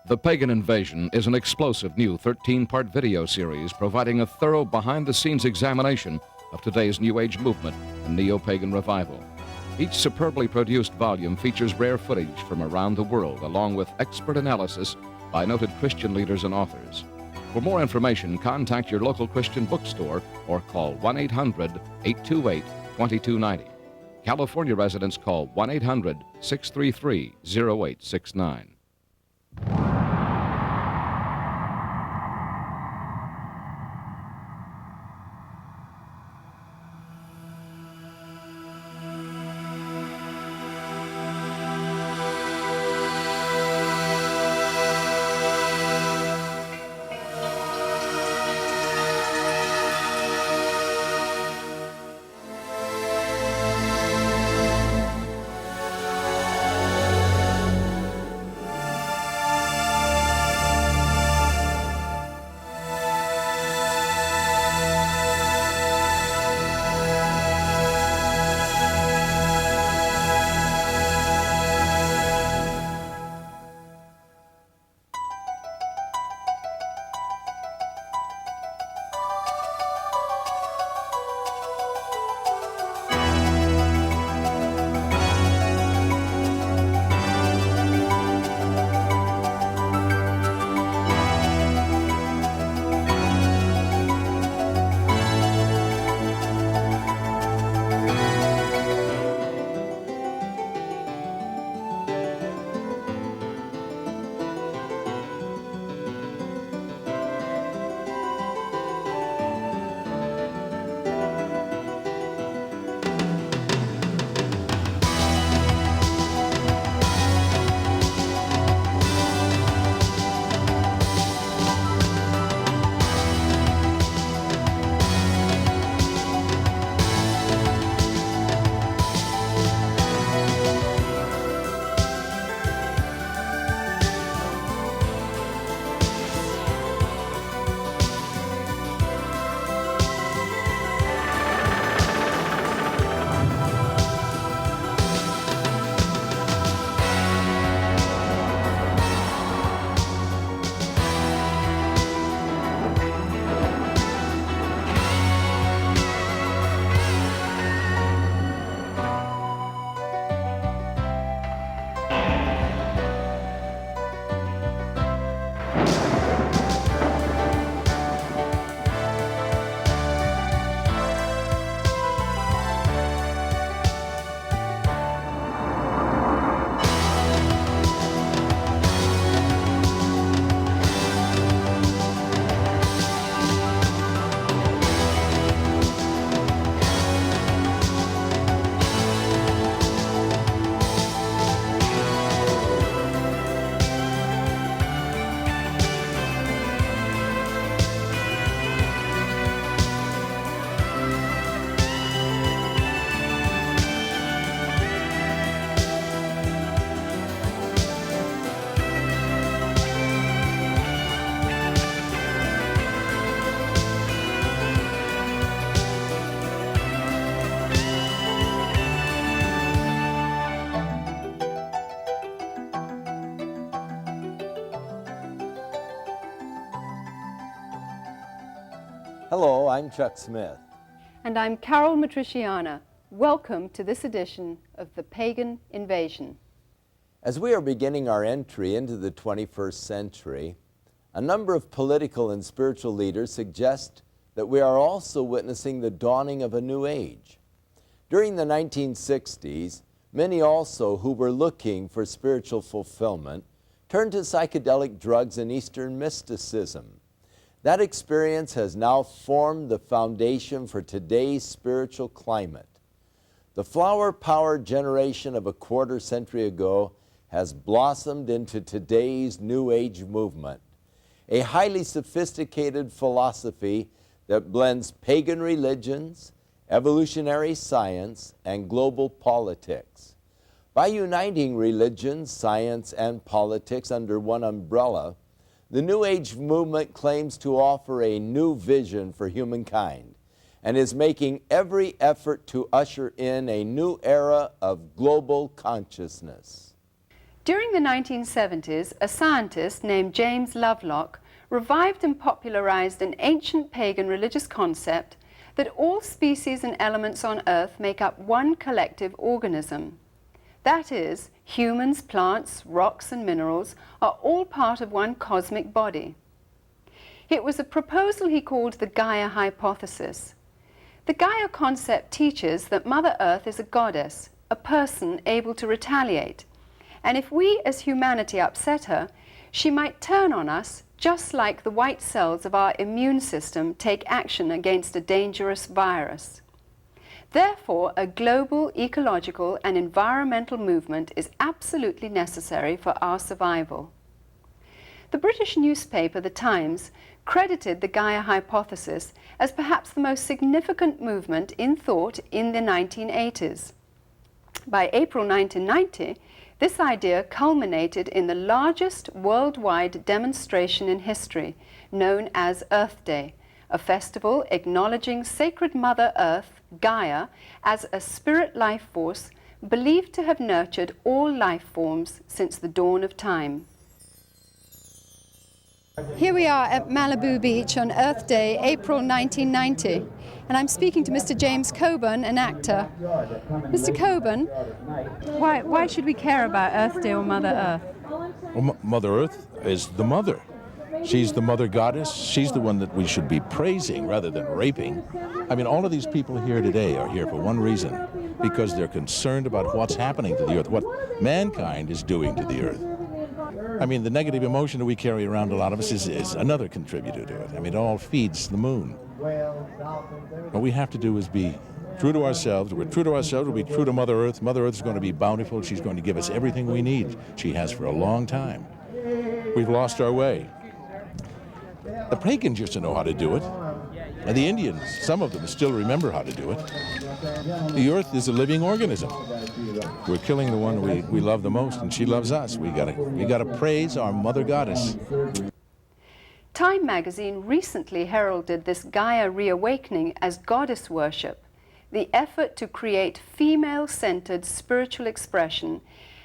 The Pagan Invasion is an explosive new 13-part video series providing a thorough behind-the-scenes examination of today's New Age movement and neo-pagan revival. Each superbly produced volume features rare footage from around the world, along with expert analysis by noted Christian leaders and authors. For more information, contact your local Christian bookstore or call 1-800-828-2290. California residents call 1-800-633-0869. Hello, I'm Chuck Smith. And I'm Carol Matriciana. Welcome to this edition of The Pagan Invasion. As we are beginning our entry into the 21st century, a number of political and spiritual leaders suggest that we are also witnessing the dawning of a new age. During the 1960s, many also who were looking for spiritual fulfillment turned to psychedelic drugs and Eastern mysticism. That experience has now formed the foundation for today's spiritual climate. The flower-powered generation of a quarter century ago has blossomed into today's New Age movement, a highly sophisticated philosophy that blends pagan religions, evolutionary science, and global politics. By uniting religion, science, and politics under one umbrella, the New Age movement claims to offer a new vision for humankind and is making every effort to usher in a new era of global consciousness. During the 1970s, a scientist named James Lovelock revived and popularized an ancient pagan religious concept that all species and elements on Earth make up one collective organism. That is, humans, plants, rocks and minerals are all part of one cosmic body. It was a proposal he called the Gaia hypothesis. The Gaia concept teaches that Mother Earth is a goddess, a person able to retaliate, and if we as humanity upset her, she might turn on us just like the white cells of our immune system take action against a dangerous virus. Therefore, a global ecological and environmental movement is absolutely necessary for our survival. The British newspaper, The Times, credited the Gaia hypothesis as perhaps the most significant movement in thought in the 1980s. By April 1990, this idea culminated in the largest worldwide demonstration in history, known as Earth Day, a festival acknowledging sacred Mother Earth, Gaia, as a spirit life force believed to have nurtured all life forms since the dawn of time. Here we are at Malibu Beach on Earth Day, April 1990, and I'm speaking to Mr. James Coburn, an actor. Mr. Coburn, why should we care about Earth Day or Mother Earth? Well, Mother Earth is the mother. She's the mother goddess. She's the one that we should be praising rather than raping. I mean, all of these people here today are here for one reason, because they're concerned about what's happening to the earth, what mankind is doing to the earth. I mean, the negative emotion that we carry around, a lot of us, is another contributor to it. I mean, it all feeds the moon. What we have to do is be true to ourselves. We're true to ourselves, we'll be true to Mother Earth. Mother Earth is going to be bountiful. She's going to give us everything we need. She has for a long time. We've lost our way. The pagans used to know how to do it. And the Indians, some of them still remember how to do it. The earth is a living organism. We're killing the one we love the most, and she loves us. We gotta praise our mother goddess. Time magazine recently heralded this Gaia reawakening as goddess worship, the effort to create female-centered spiritual expression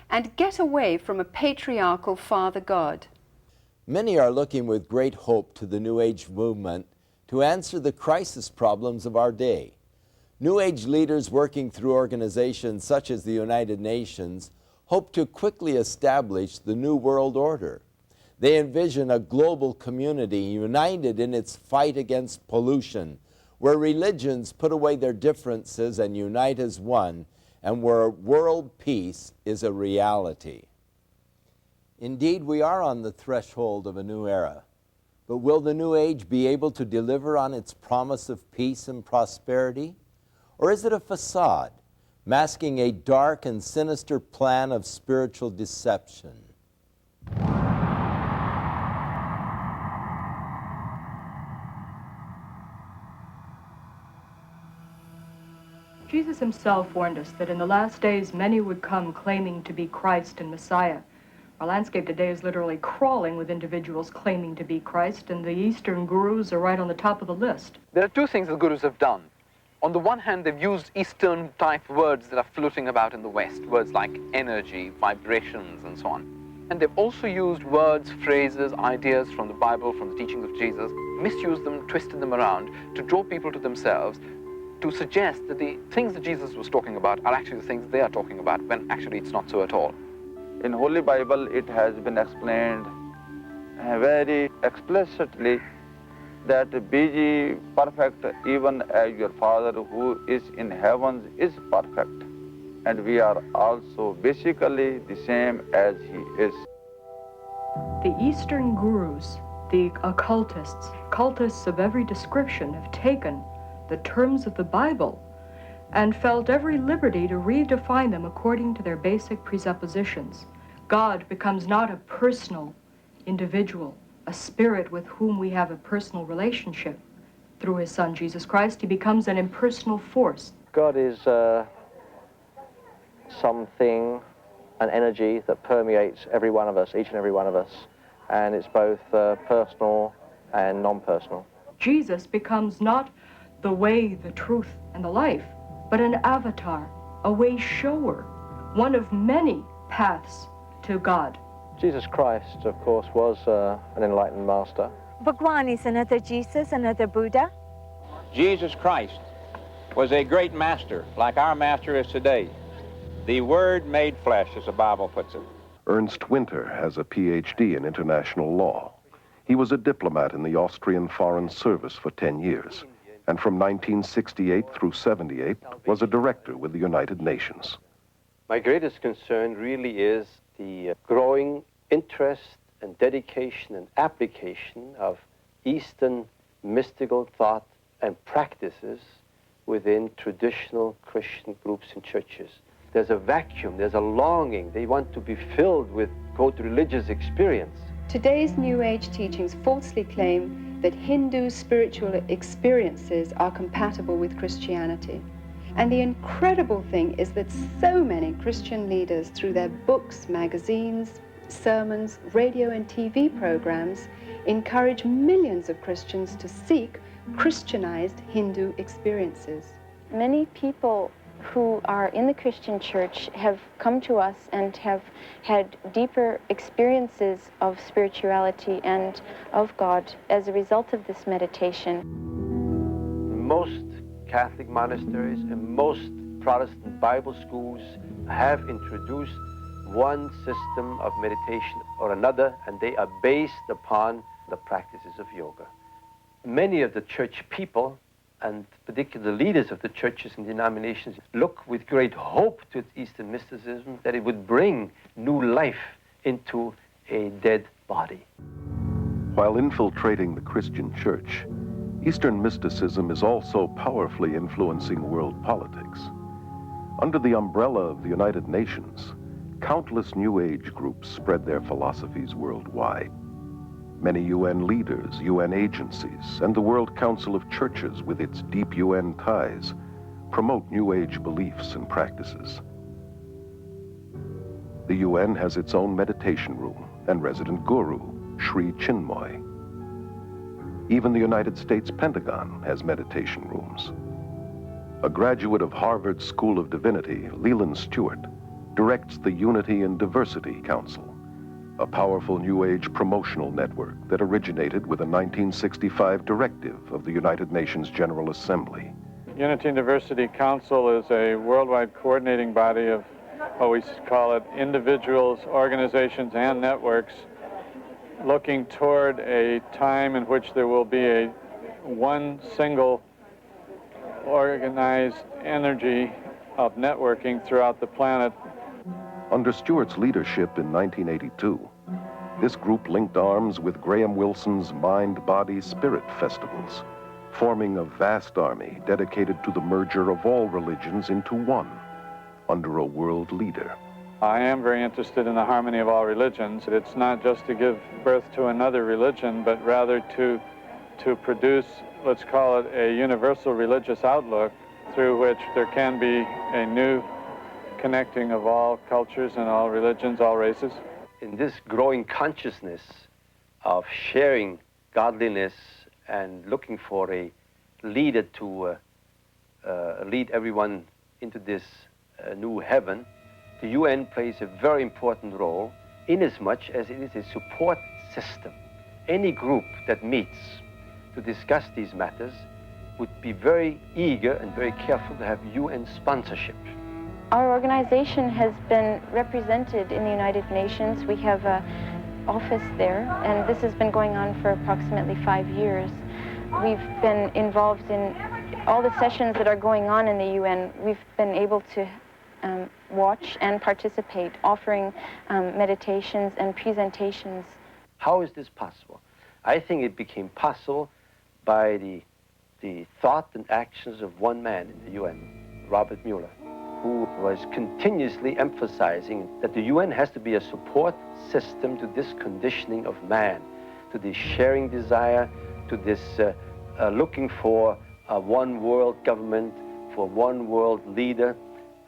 and get away from a patriarchal father god. Many are looking with great hope to the New Age movement to answer the crisis problems of our day. New Age leaders working through organizations such as the United Nations hope to quickly establish the New World Order. They envision a global community united in its fight against pollution, where religions put away their differences and unite as one, and where world peace is a reality. Indeed, we are on the threshold of a new era. But will the New Age be able to deliver on its promise of peace and prosperity? Or is it a facade, masking a dark and sinister plan of spiritual deception? Jesus himself warned us that in the last days many would come claiming to be Christ and Messiah. Our landscape today is literally crawling with individuals claiming to be Christ, and the Eastern gurus are right on the top of the list. There are two things the gurus have done. On the one hand, they've used Eastern-type words that are floating about in the West, words like energy, vibrations, and so on. And they've also used words, phrases, ideas from the Bible, from the teachings of Jesus, misused them, twisted them around to draw people to themselves, to suggest that the things that Jesus was talking about are actually the things they are talking about, when actually it's not so at all. In Holy Bible, it has been explained very explicitly that be ye perfect even as your Father who is in heavens is perfect. And we are also basically the same as he is. The Eastern gurus, the occultists, cultists of every description, have taken the terms of the Bible and felt every liberty to redefine them according to their basic presuppositions. God becomes not a personal individual, a spirit with whom we have a personal relationship. Through his Son, Jesus Christ, he becomes an impersonal force. God is something, an energy that permeates every one of us, each and every one of us, and it's both personal and non-personal. Jesus becomes not the way, the truth, and the life, but an avatar, a way shower, one of many paths to God. Jesus Christ, of course, was an enlightened master. Bhagwan is another Jesus, another Buddha. Jesus Christ was a great master, like our master is today. The Word made flesh, as the Bible puts it. Ernst Winter has a PhD in international law. He was a diplomat in the Austrian Foreign Service for 10 years, and from 1968 through 78 was a director with the United Nations. My greatest concern really is the growing interest and dedication and application of Eastern mystical thought and practices within traditional Christian groups and churches. There's a vacuum, there's a longing. They want to be filled with, quote, religious experience. Today's New Age teachings falsely claim that Hindu spiritual experiences are compatible with Christianity. And the incredible thing is that so many Christian leaders, through their books, magazines, sermons, radio and TV programs, encourage millions of Christians to seek Christianized Hindu experiences. Many people who are in the Christian church have come to us and have had deeper experiences of spirituality and of God as a result of this meditation. Most Catholic monasteries and most Protestant Bible schools have introduced one system of meditation or another, and they are based upon the practices of yoga. Many of the church people, and particularly the leaders of the churches and denominations, look with great hope to Eastern mysticism that it would bring new life into a dead body. While infiltrating the Christian church, Eastern mysticism is also powerfully influencing world politics. Under the umbrella of the United Nations, countless New Age groups spread their philosophies worldwide. Many UN leaders, UN agencies, and the World Council of Churches with its deep UN ties promote New Age beliefs and practices. The UN has its own meditation room and resident guru, Sri Chinmoy. Even the United States Pentagon has meditation rooms. A graduate of Harvard School of Divinity, Leland Stewart, directs the Unity and Diversity Council, a powerful New Age promotional network that originated with a 1965 directive of the United Nations General Assembly. Unity and Diversity Council is a worldwide coordinating body of what we call it individuals, organizations, and networks looking toward a time in which there will be one single organized energy of networking throughout the planet. Under Stewart's leadership in 1982, this group linked arms with Graham Wilson's Mind, Body, Spirit festivals, forming a vast army dedicated to the merger of all religions into one, under a world leader. I am very interested in the harmony of all religions. It's not just to give birth to another religion, but rather to produce, let's call it, a universal religious outlook through which there can be a new connecting of all cultures and all religions, all races. In this growing consciousness of sharing godliness and looking for a leader to lead everyone into this new heaven, the UN plays a very important role inasmuch as it is a support system. Any group that meets to discuss these matters would be very eager and very careful to have UN sponsorship. Our organization has been represented in the United Nations. We have an office there, and this has been going on for approximately 5 years. We've been involved in all the sessions that are going on in the UN. We've been able to watch and participate, offering meditations and presentations. How is this possible? I think it became possible by the thought and actions of one man in the UN, Robert Mueller, who was continuously emphasizing that the UN has to be a support system to this conditioning of man, to this sharing desire, to this looking for a one world government, for one world leader,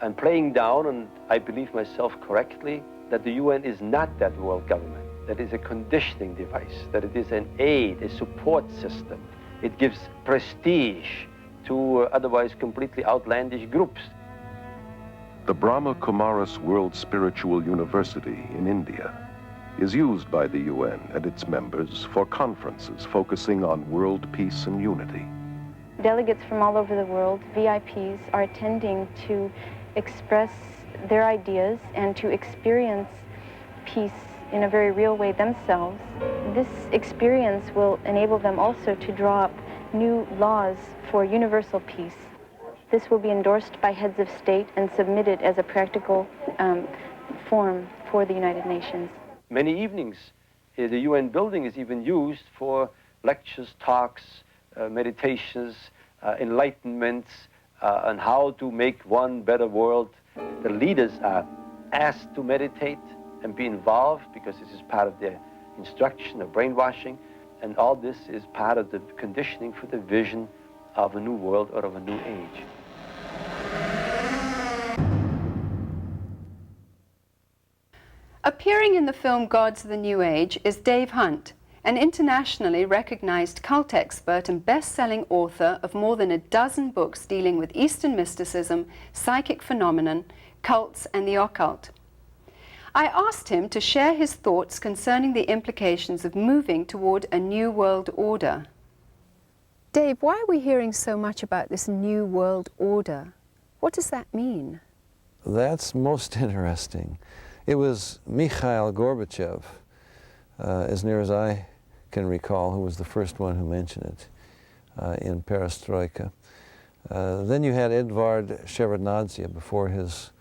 and playing down, and I believe myself correctly, that the UN is not that world government, that it is a conditioning device, that it is an aid, a support system. It gives prestige to otherwise completely outlandish groups. The Brahma Kumaris World Spiritual University in India is used by the UN and its members for conferences focusing on world peace and unity. Delegates from all over the world, VIPs, are attending to express their ideas and to experience peace in a very real way themselves. This experience will enable them also to draw up new laws for universal peace. This will be endorsed by heads of state and submitted as a practical form for the United Nations. Many evenings, the UN building is even used for lectures, talks, meditations, enlightenments on how to make one better world. The leaders are asked to meditate and be involved because this is part of their instruction or brainwashing, and all this is part of the conditioning for the vision of a new world or of a new age. Appearing in the film Gods of the New Age is Dave Hunt, an internationally recognized cult expert and best-selling author of more than a dozen books dealing with Eastern mysticism, psychic phenomenon, cults, and the occult. I asked him to share his thoughts concerning the implications of moving toward a new world order. Dave, why are we hearing so much about this new world order? What does that mean? That's most interesting. It was Mikhail Gorbachev, as near as I can recall, who was the first one who mentioned it in Perestroika. Then you had Edvard Shevardnadze before his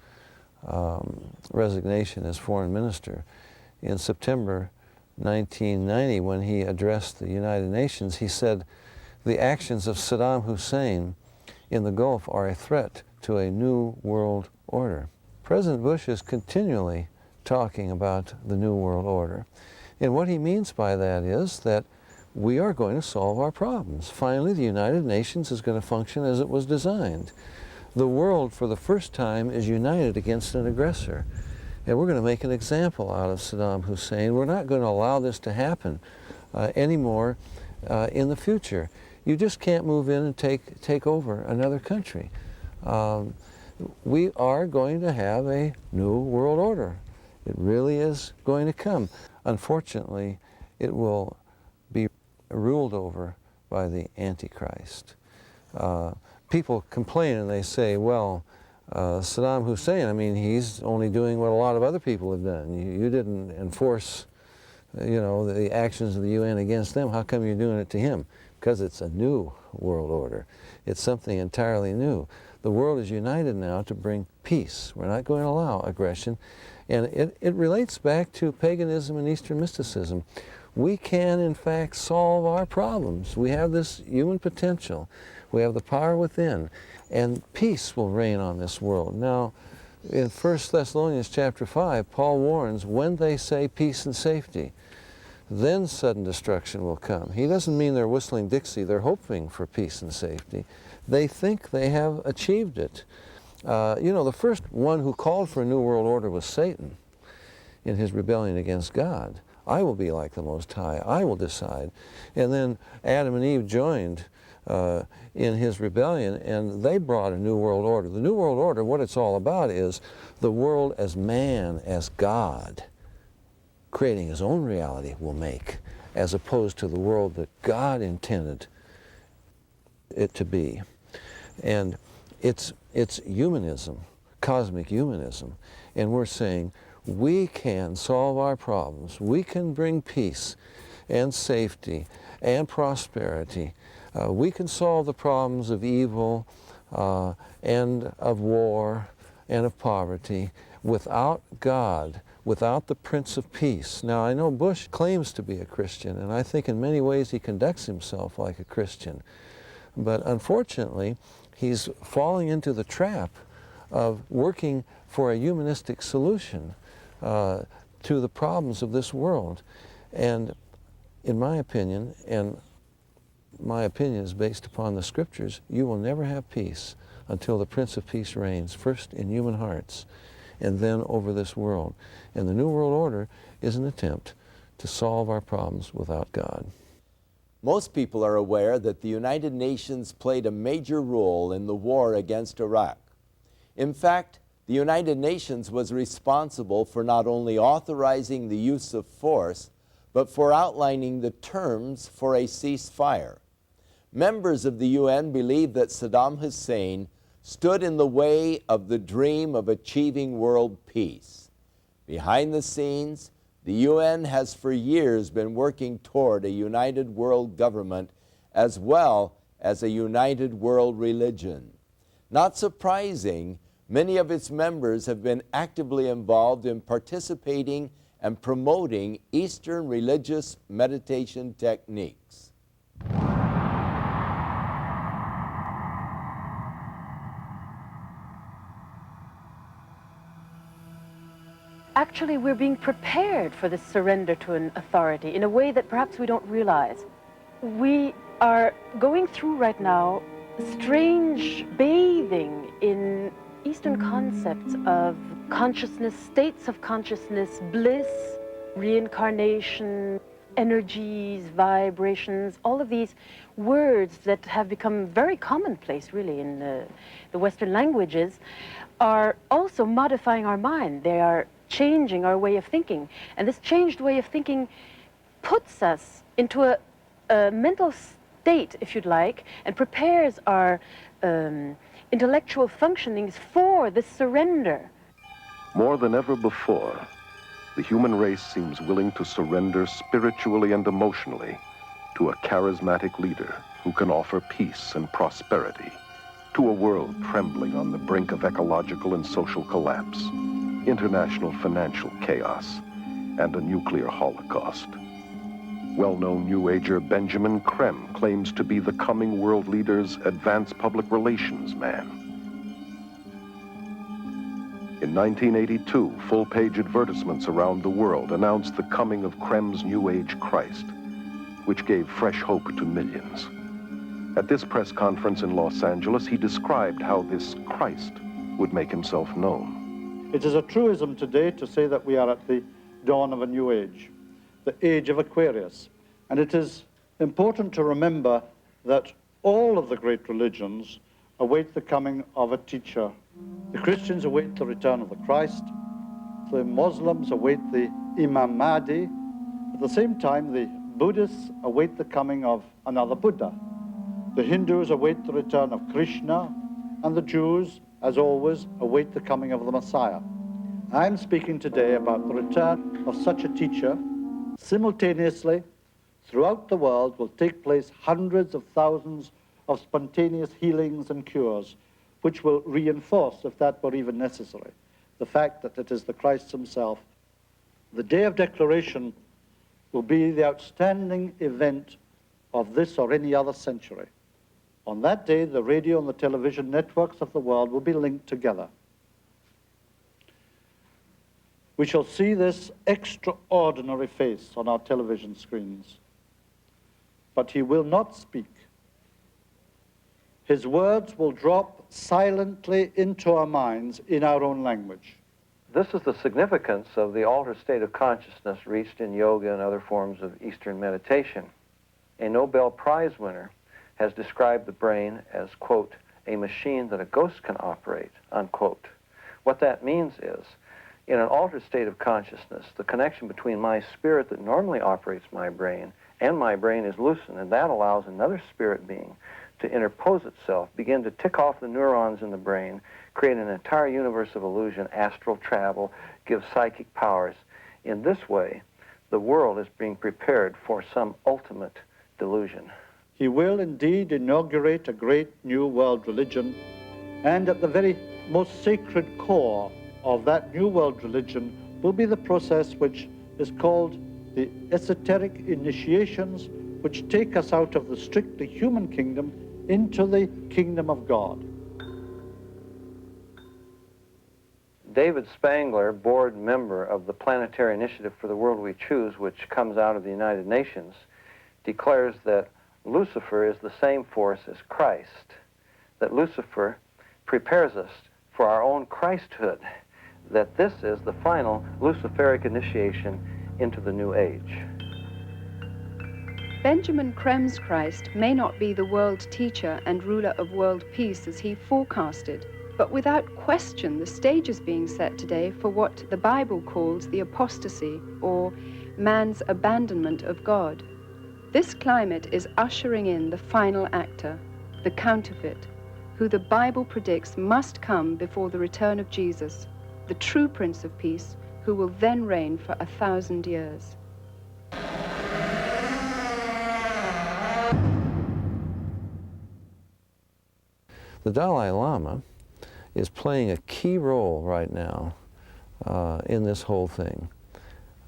resignation as foreign minister. In September 1990, when he addressed the United Nations, he said, "The actions of Saddam Hussein in the Gulf are a threat to a new world order." President Bush is continually talking about the new world order. And what he means by that is that we are going to solve our problems. Finally, the United Nations is going to function as it was designed. The world, for the first time, is united against an aggressor. And we're going to make an example out of Saddam Hussein. We're not going to allow this to happen anymore in the future. You just can't move in and take over another country. We are going to have a new world order. It really is going to come. Unfortunately, it will be ruled over by the Antichrist. People complain and they say, well, Saddam Hussein, I mean, he's only doing what a lot of other people have done. You didn't enforce, the actions of the UN against them. How come you're doing it to him? Because it's a new world order. It's something entirely new. The world is united now to bring peace. We're not going to allow aggression. And it relates back to paganism and Eastern mysticism. We can, in fact, solve our problems. We have this human potential. We have the power within. And peace will reign on this world. Now, in 1 Thessalonians chapter 5, Paul warns, when they say peace and safety, then sudden destruction will come. He doesn't mean they're whistling Dixie. They're hoping for peace and safety. They think they have achieved it. The first one who called for a new world order was Satan in his rebellion against God. I will be like the Most High. I will decide. And then Adam and Eve joined in his rebellion, and they brought a new world order. The new world order, what it's all about is the world as man, as God, creating his own reality will make, as opposed to the world that God intended it to be. And it's humanism, cosmic humanism. And we're saying we can solve our problems. We can bring peace and safety and prosperity. We can solve the problems of evil and of war and of poverty without God, without the Prince of Peace. Now, I know Bush claims to be a Christian, and I think in many ways he conducts himself like a Christian. But unfortunately, he's falling into the trap of working for a humanistic solution to the problems of this world. And in my opinion, and my opinion is based upon the scriptures, you will never have peace until the Prince of Peace reigns, first in human hearts and then over this world. And the New World Order is an attempt to solve our problems without God. Most people are aware that the United Nations played a major role in the war against Iraq. In fact, the United Nations was responsible for not only authorizing the use of force, but for outlining the terms for a ceasefire. Members of the UN believe that Saddam Hussein stood in the way of the dream of achieving world peace. Behind the scenes, the UN has for years been working toward a united world government as well as a united world religion. Not surprising, many of its members have been actively involved in participating and promoting Eastern religious meditation techniques. Actually, we're being prepared for this surrender to an authority in a way that perhaps we don't realize. We are going through right now strange bathing in Eastern concepts of consciousness, states of consciousness, bliss, reincarnation, energies, vibrations, all of these words that have become very commonplace, really, in the Western languages, are also modifying our mind. They are changing our way of thinking. And this changed way of thinking puts us into a mental state, if you'd like, and prepares our intellectual functionings for this surrender. More than ever before, the human race seems willing to surrender spiritually and emotionally to a charismatic leader who can offer peace and prosperity to a world trembling on the brink of ecological and social collapse, international financial chaos, and a nuclear holocaust. Well-known New Ager Benjamin Creme claims to be the coming world leader's advanced public relations man. In 1982, full-page advertisements around the world announced the coming of Creme's New Age Christ, which gave fresh hope to millions. At this press conference in Los Angeles, he described how this Christ would make himself known. It is a truism today to say that we are at the dawn of a new age, the age of Aquarius. And it is important to remember that all of the great religions await the coming of a teacher. The Christians await the return of the Christ. The Muslims await the Imam Mahdi. At the same time, the Buddhists await the coming of another Buddha. The Hindus await the return of Krishna, and the Jews, as always, await the coming of the Messiah. I'm speaking today about the return of such a teacher. Simultaneously, throughout the world will take place hundreds of thousands of spontaneous healings and cures, which will reinforce, if that were even necessary, the fact that it is the Christ himself. The day of declaration will be the outstanding event of this or any other century. On that day, the radio and the television networks of the world will be linked together. We shall see this extraordinary face on our television screens. But he will not speak. His words will drop silently into our minds in our own language. This is the significance of the altered state of consciousness reached in yoga and other forms of Eastern meditation. A Nobel Prize winner has described the brain as, quote, a machine that a ghost can operate, unquote. What that means is, in an altered state of consciousness, the connection between my spirit that normally operates my brain and my brain is loosened, and that allows another spirit being to interpose itself, begin to tick off the neurons in the brain, create an entire universe of illusion, astral travel, give psychic powers. In this way, the world is being prepared for some ultimate delusion. He will indeed inaugurate a great new world religion, and at the very most sacred core of that new world religion will be the process which is called the esoteric initiations, which take us out of the strictly human kingdom into the kingdom of God. David Spangler, board member of the Planetary Initiative for the World We Choose, which comes out of the United Nations, declares that Lucifer is the same force as Christ, that Lucifer prepares us for our own Christhood, that this is the final Luciferic initiation into the New Age. Benjamin Creme's Christ may not be the world teacher and ruler of world peace as he forecasted, But without question, the stage is being set today for what the Bible calls the apostasy, or man's abandonment of God. This climate is ushering in the final actor, the counterfeit, who the Bible predicts must come before the return of Jesus, the true Prince of Peace, who will then reign for 1,000 years. The Dalai Lama is playing a key role right now in this whole thing,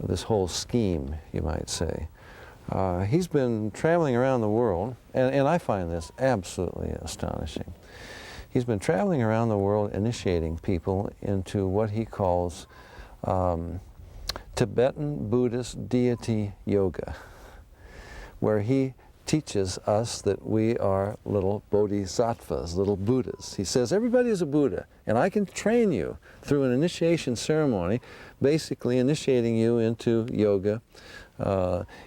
this whole scheme, you might say. He's been traveling around the world, and I find this absolutely astonishing. He's been traveling around the world initiating people into what he calls Tibetan Buddhist deity yoga, where he teaches us that we are little bodhisattvas, little Buddhas. He says everybody is a Buddha, and I can train you through an initiation ceremony, basically initiating you into yoga,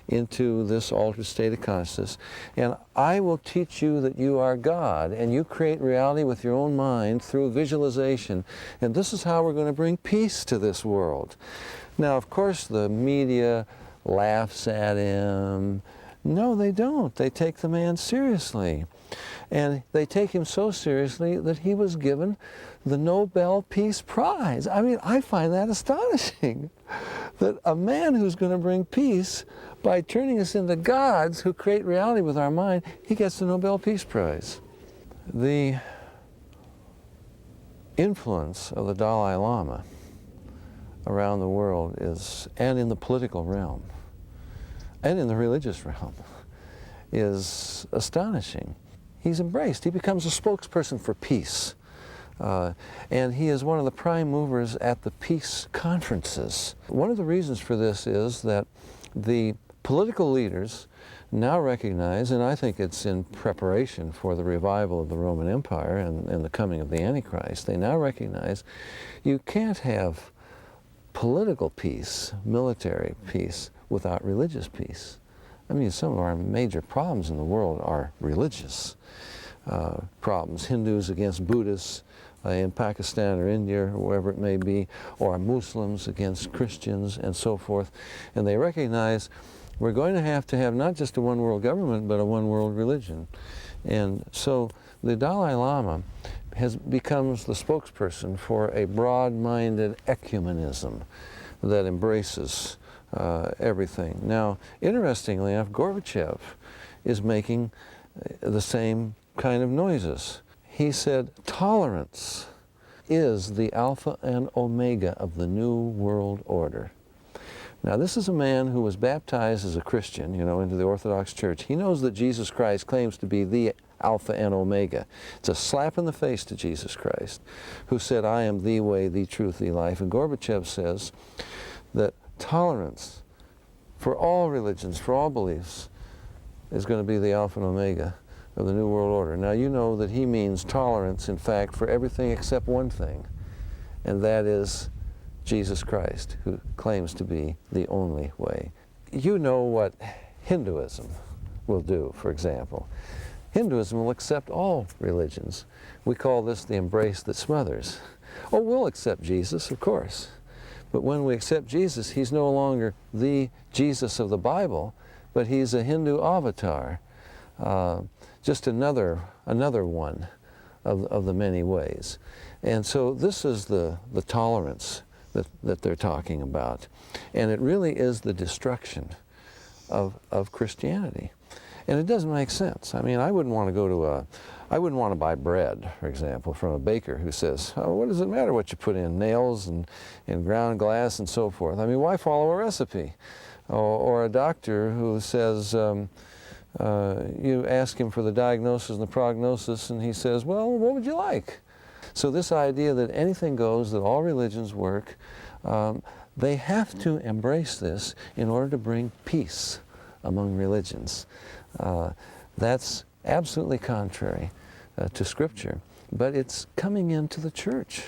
into this altered state of consciousness, and I will teach you that you are God, and you create reality with your own mind through visualization, and this is how we're going to bring peace to this world. Now, of course, the media laughs at him. No, they don't. They take the man seriously. And they take him so seriously that he was given the Nobel Peace Prize. I mean, I find that astonishing, that a man who's going to bring peace by turning us into gods who create reality with our mind, he gets the Nobel Peace Prize. The influence of the Dalai Lama around the world is, and in the political realm, and in the religious realm, is astonishing. He's embraced. He becomes a spokesperson for peace. And he is one of the prime movers at the peace conferences. One of the reasons for this is that the political leaders now recognize, and I think it's in preparation for the revival of the Roman Empire and the coming of the Antichrist, they now recognize you can't have political peace, military peace, without religious peace. I mean, some of our major problems in the world are religious problems. Hindus against Buddhists in Pakistan or India or wherever it may be, or Muslims against Christians and so forth. And they recognize we're going to have not just a one world government, but a one world religion. And so the Dalai Lama becomes the spokesperson for a broad-minded ecumenism that embraces everything. Now, interestingly enough, Gorbachev is making the same kind of noises. He said, tolerance is the alpha and omega of the new world order. Now, this is a man who was baptized as a Christian, you know, into the Orthodox Church. He knows that Jesus Christ claims to be the Alpha and Omega. It's a slap in the face to Jesus Christ, who said, I am the way, the truth, the life. And Gorbachev says that tolerance for all religions, for all beliefs, is going to be the Alpha and Omega of the New World Order. Now, you know that he means tolerance, in fact, for everything except one thing, and that is Jesus Christ, who claims to be the only way. You know what Hinduism will do, for example. Hinduism will accept all religions. We call this the embrace that smothers. Oh, we'll accept Jesus, of course. But when we accept Jesus, he's no longer the Jesus of the Bible, but he's a Hindu avatar, just another one of the many ways. And so this is the tolerance that they're talking about. And it really is the destruction of Christianity. And it doesn't make sense. I mean, I wouldn't want to buy bread, for example, from a baker who says, oh, what does it matter what you put in, nails and ground glass and so forth? I mean, why follow a recipe? Or a doctor who says, you ask him for the diagnosis and the prognosis, and he says, well, what would you like? So this idea that anything goes, that all religions work, they have to embrace this in order to bring peace among religions. That's absolutely contrary to Scripture, but it's coming into the church,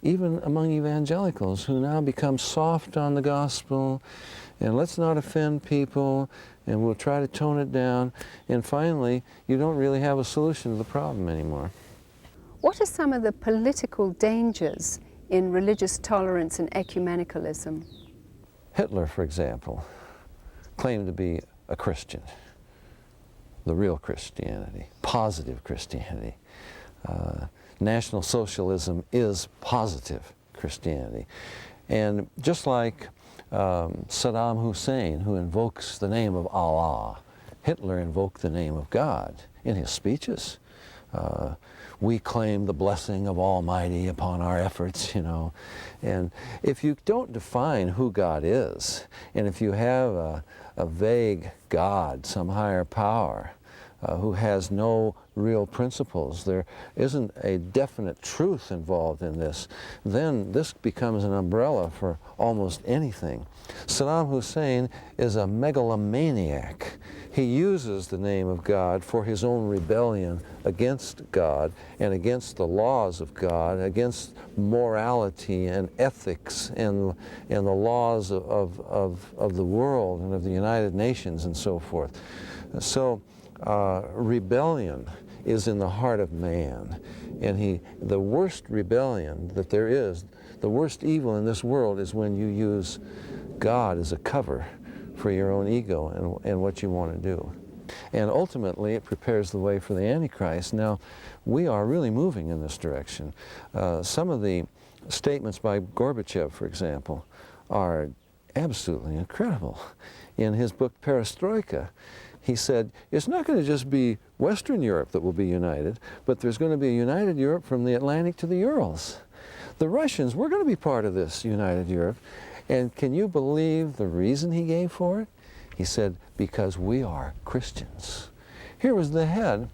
even among evangelicals who now become soft on the gospel, and let's not offend people, and we'll try to tone it down, and finally, you don't really have a solution to the problem anymore. What are some of the political dangers in religious tolerance and ecumenicalism? Hitler, for example, claimed to be a Christian, the real Christianity, positive Christianity. National Socialism is positive Christianity. And just like Saddam Hussein, who invokes the name of Allah, Hitler invoked the name of God in his speeches. We claim the blessing of Almighty upon our efforts, you know. And if you don't define who God is, and if you have a vague God, some higher power, who has no real principles, there isn't a definite truth involved in this, then this becomes an umbrella for almost anything. Saddam Hussein is a megalomaniac. He uses the name of God for his own rebellion against God and against the laws of God, against morality and ethics and the laws of the world and of the United Nations and so forth. So rebellion is in the heart of man, and the worst rebellion that there is, the worst evil in this world is when you use God as a cover for your own ego and what you want to do. And ultimately it prepares the way for the Antichrist. Now, we are really moving in this direction. Some of the statements by Gorbachev, for example, are absolutely incredible. In his book Perestroika, he said, it's not going to just be Western Europe that will be united, but there's going to be a united Europe from the Atlantic to the Urals. The Russians, we're going to be part of this united Europe. And can you believe the reason he gave for it? He said, because we are Christians. Here was the head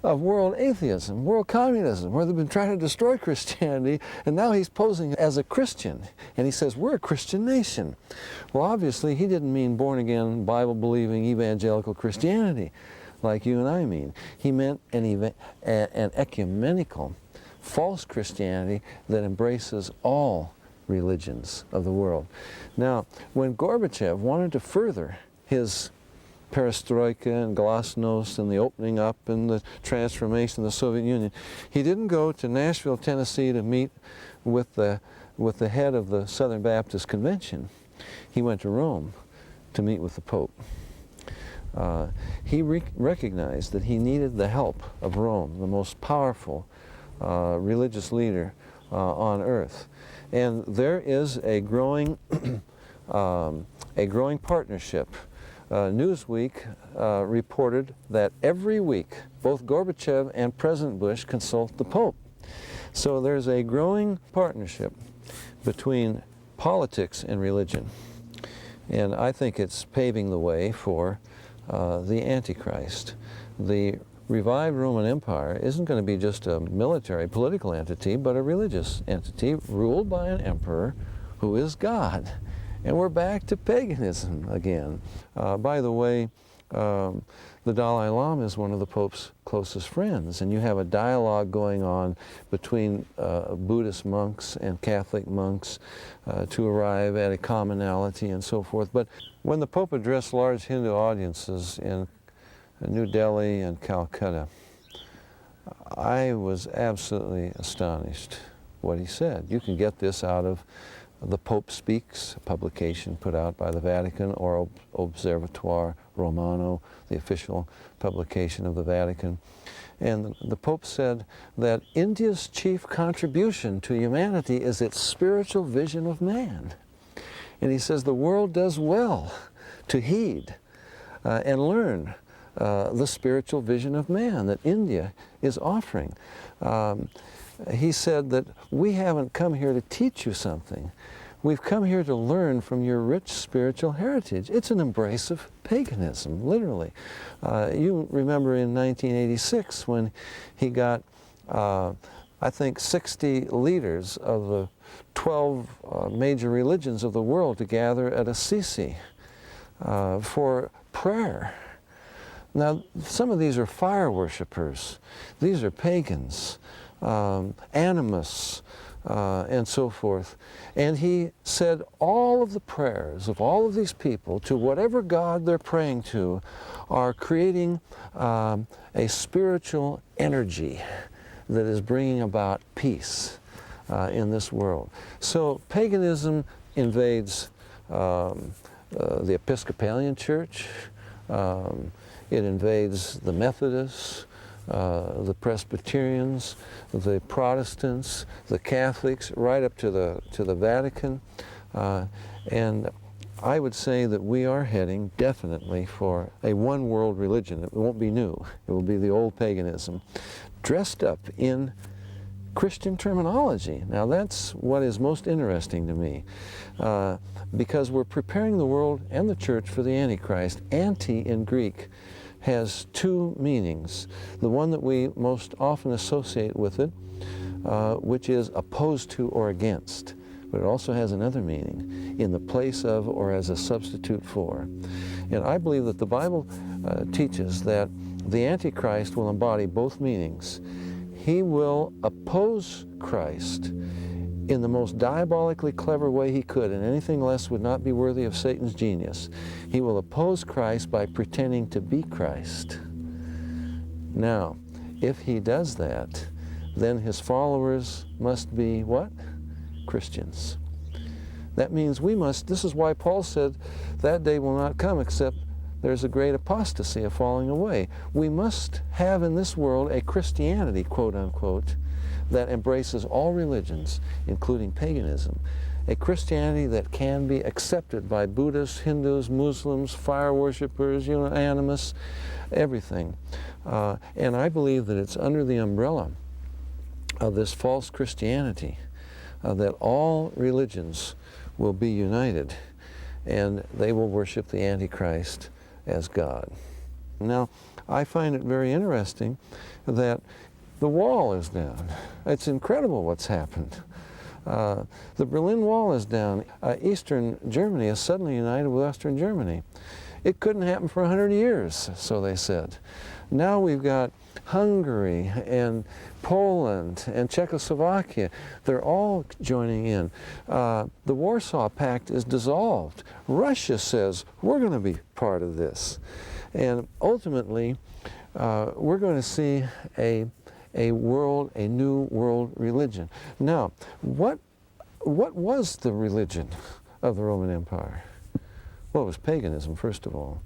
of world atheism, world communism, where they've been trying to destroy Christianity, and now he's posing as a Christian. And he says, we're a Christian nation. Well, obviously, he didn't mean born-again, Bible-believing, evangelical Christianity, like you and I mean. He meant an ecumenical, false Christianity that embraces all religions of the world. Now, when Gorbachev wanted to further his perestroika and glasnost and the opening up and the transformation of the Soviet Union, he didn't go to Nashville, Tennessee to meet with the head of the Southern Baptist Convention. He went to Rome to meet with the Pope. He recognized that he needed the help of Rome, the most powerful religious leader on earth. And there is a growing partnership. Newsweek reported that every week both Gorbachev and President Bush consult the Pope. So there's a growing partnership between politics and religion. And I think it's paving the way for the Antichrist. The revived Roman Empire isn't going to be just a military, political entity, but a religious entity ruled by an emperor who is God. And we're back to paganism again. By the way, the Dalai Lama is one of the Pope's closest friends, and you have a dialogue going on between Buddhist monks and Catholic monks to arrive at a commonality and so forth. But when the Pope addressed large Hindu audiences in New Delhi and Calcutta, I was absolutely astonished what he said. You can get this out of The Pope Speaks, a publication put out by the Vatican, or Observatoire Romano, the official publication of the Vatican. And the Pope said that India's chief contribution to humanity is its spiritual vision of man. And he says the world does well to heed and learn the spiritual vision of man that India is offering. He said that we haven't come here to teach you something. We've come here to learn from your rich spiritual heritage. It's an embrace of paganism, literally. You remember in 1986 when he got, I think, 60 leaders of the 12 major religions of the world to gather at Assisi for prayer. Now, some of these are fire worshipers. These are pagans, animists, and so forth. And he said all of the prayers of all of these people to whatever God they're praying to are creating a spiritual energy that is bringing about peace in this world. So paganism invades the Episcopalian Church, it invades the Methodists, the Presbyterians, the Protestants, the Catholics, right up to the Vatican. And I would say that we are heading definitely for a one-world religion. It won't be new. It will be the old paganism, dressed up in Christian terminology. Now that's what is most interesting to me, because we're preparing the world and the church for the Antichrist. Anti in Greek has two meanings. The one that we most often associate with it, which is opposed to or against. But it also has another meaning, in the place of or as a substitute for. And I believe that the Bible teaches that the Antichrist will embody both meanings. He will oppose Christ in the most diabolically clever way he could, and anything less would not be worthy of Satan's genius. He will oppose Christ by pretending to be Christ. Now, if he does that, then his followers must be what? Christians. That means we must, this is why Paul said, that day will not come except there's a great apostasy, a falling away. We must have in this world a Christianity, quote unquote, that embraces all religions, including paganism. A Christianity that can be accepted by Buddhists, Hindus, Muslims, fire worshippers, animists, everything. And I believe that it's under the umbrella of this false Christianity that all religions will be united and they will worship the Antichrist as God. Now, I find it very interesting that the wall is down. It's incredible what's happened. The Berlin Wall is down. Eastern Germany is suddenly united with Western Germany. It couldn't happen for 100 years, so they said. Now we've got Hungary and Poland and Czechoslovakia. They're all joining in. The Warsaw Pact is dissolved. Russia says, we're going to be part of this. And ultimately, we're going to see a new world religion. Now, what was the religion of the Roman Empire? Well, it was paganism, first of all.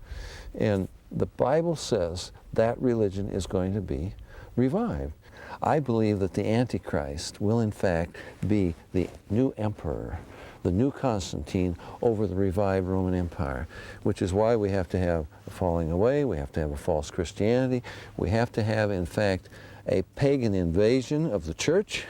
And the Bible says that religion is going to be revived. I believe that the Antichrist will in fact be the new emperor, the new Constantine over the revived Roman Empire, which is why we have to have a falling away, we have to have a false Christianity, we have to have in fact a pagan invasion of the church,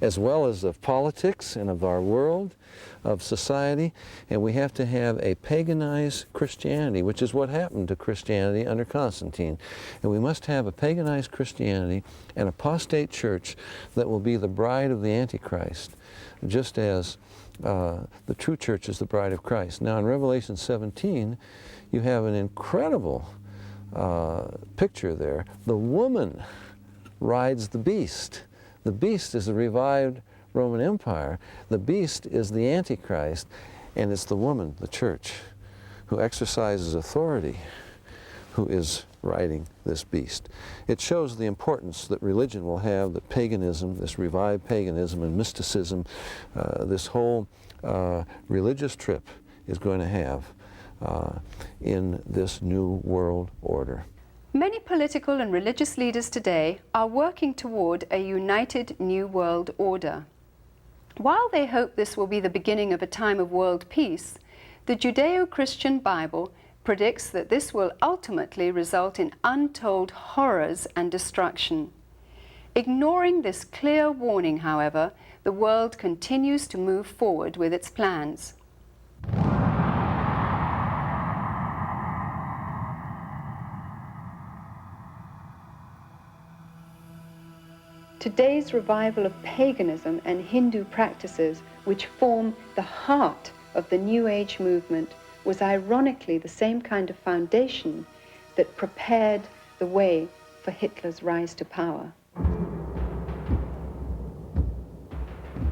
as well as of politics and of our world, of society, and we have to have a paganized Christianity, which is what happened to Christianity under Constantine. And we must have a paganized Christianity, an apostate church that will be the bride of the Antichrist, just as the true church is the bride of Christ. Now in Revelation 17, you have an incredible picture there. The woman rides the beast. The beast is the revived Roman Empire. The beast is the Antichrist, and it's the woman, the church, who exercises authority, who is riding this beast. It shows the importance that religion will have, that paganism, this revived paganism and mysticism, this whole religious trip is going to have in this new world order. Many political and religious leaders today are working toward a united new world order. While they hope this will be the beginning of a time of world peace, the Judeo-Christian Bible predicts that this will ultimately result in untold horrors and destruction. Ignoring this clear warning, however, the world continues to move forward with its plans. Today's revival of paganism and Hindu practices, which form the heart of the New Age movement, was ironically the same kind of foundation that prepared the way for Hitler's rise to power.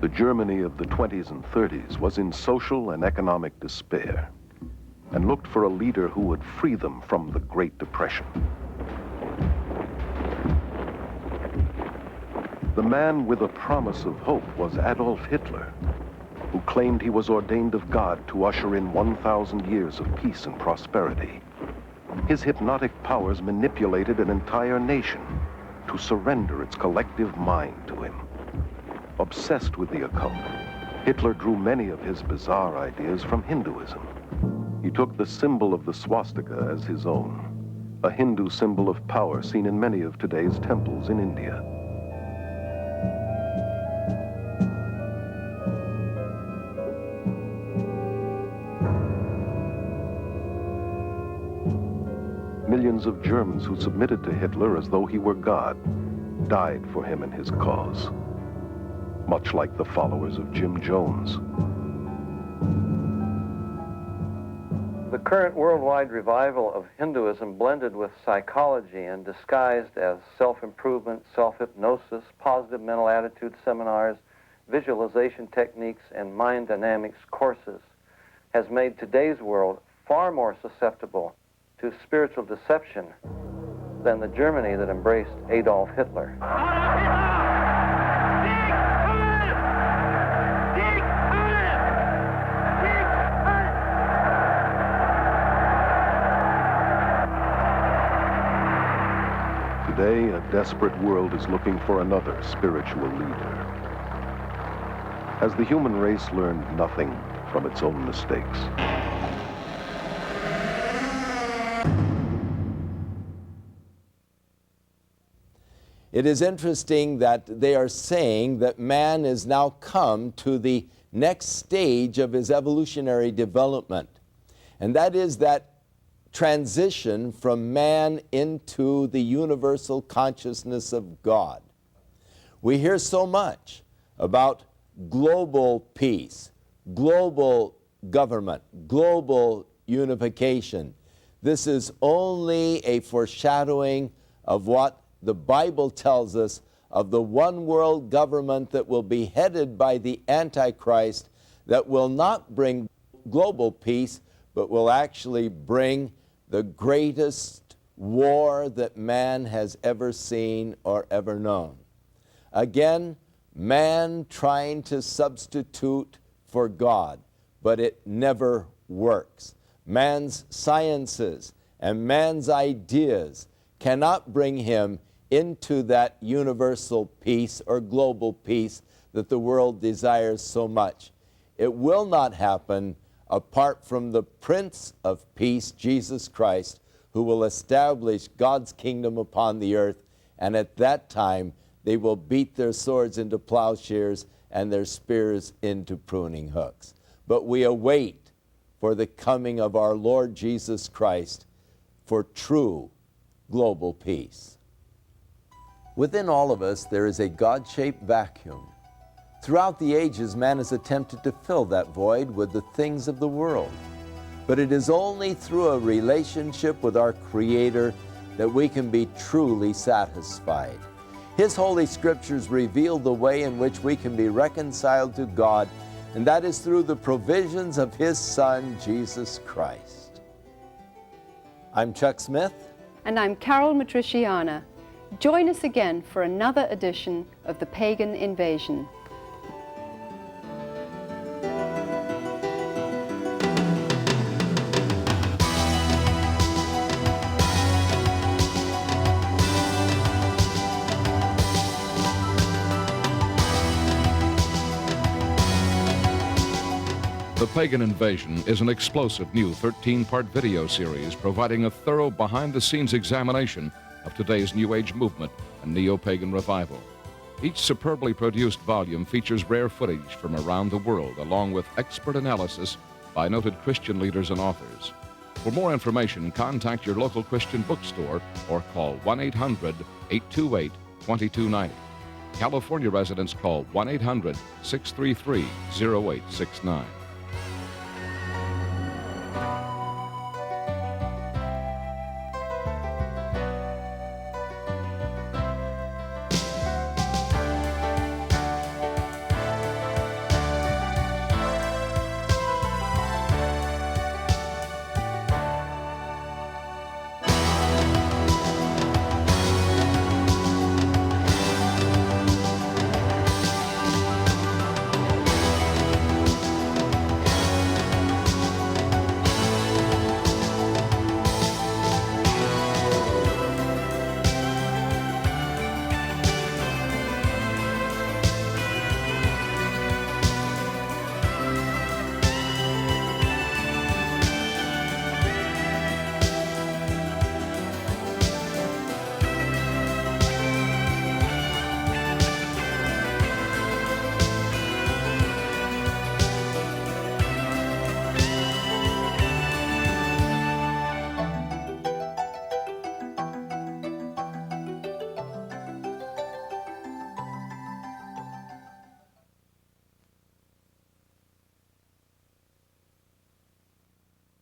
The Germany of the 20s and 30s was in social and economic despair and looked for a leader who would free them from the Great Depression. The man with a promise of hope was Adolf Hitler, who claimed he was ordained of God to usher in 1,000 years of peace and prosperity. His hypnotic powers manipulated an entire nation to surrender its collective mind to him. Obsessed with the occult, Hitler drew many of his bizarre ideas from Hinduism. He took the symbol of the swastika as his own, a Hindu symbol of power seen in many of today's temples in India. Millions of Germans who submitted to Hitler as though he were God died for him and his cause, much like the followers of Jim Jones. The current worldwide revival of Hinduism blended with psychology and disguised as self-improvement, self-hypnosis, positive mental attitude seminars, visualization techniques, and mind dynamics courses has made today's world far more susceptible to spiritual deception than the Germany that embraced Adolf Hitler. Today, a desperate world is looking for another spiritual leader. Has the human race learned nothing from its own mistakes? It is interesting that they are saying that man has now come to the next stage of his evolutionary development. And that is that transition from man into the universal consciousness of God. We hear so much about global peace, global government, global unification. This is only a foreshadowing of what the Bible tells us of the one world government that will be headed by the Antichrist, that will not bring global peace, but will actually bring the greatest war that man has ever seen or ever known. Again, man trying to substitute for God, but it never works. Man's sciences and man's ideas cannot bring him into that universal peace or global peace that the world desires so much. It will not happen apart from the Prince of Peace, Jesus Christ, who will establish God's kingdom upon the earth, and at that time they will beat their swords into plowshares and their spears into pruning hooks. But we await for the coming of our Lord Jesus Christ for true global peace. Within all of us, there is a God-shaped vacuum. Throughout the ages, man has attempted to fill that void with the things of the world. But it is only through a relationship with our Creator that we can be truly satisfied. His Holy Scriptures reveal the way in which we can be reconciled to God, and that is through the provisions of His Son, Jesus Christ. I'm Chuck Smith. And I'm Carol Matriciana. Join us again for another edition of the Pagan Invasion. The Pagan Invasion is an explosive new 13-part video series providing a thorough behind-the-scenes examination of today's New Age movement and neo-pagan revival. Each superbly produced volume features rare footage from around the world, along with expert analysis by noted Christian leaders and authors. For more information, contact your local Christian bookstore or call 1-800-828-2290. California residents call 1-800-633-0869.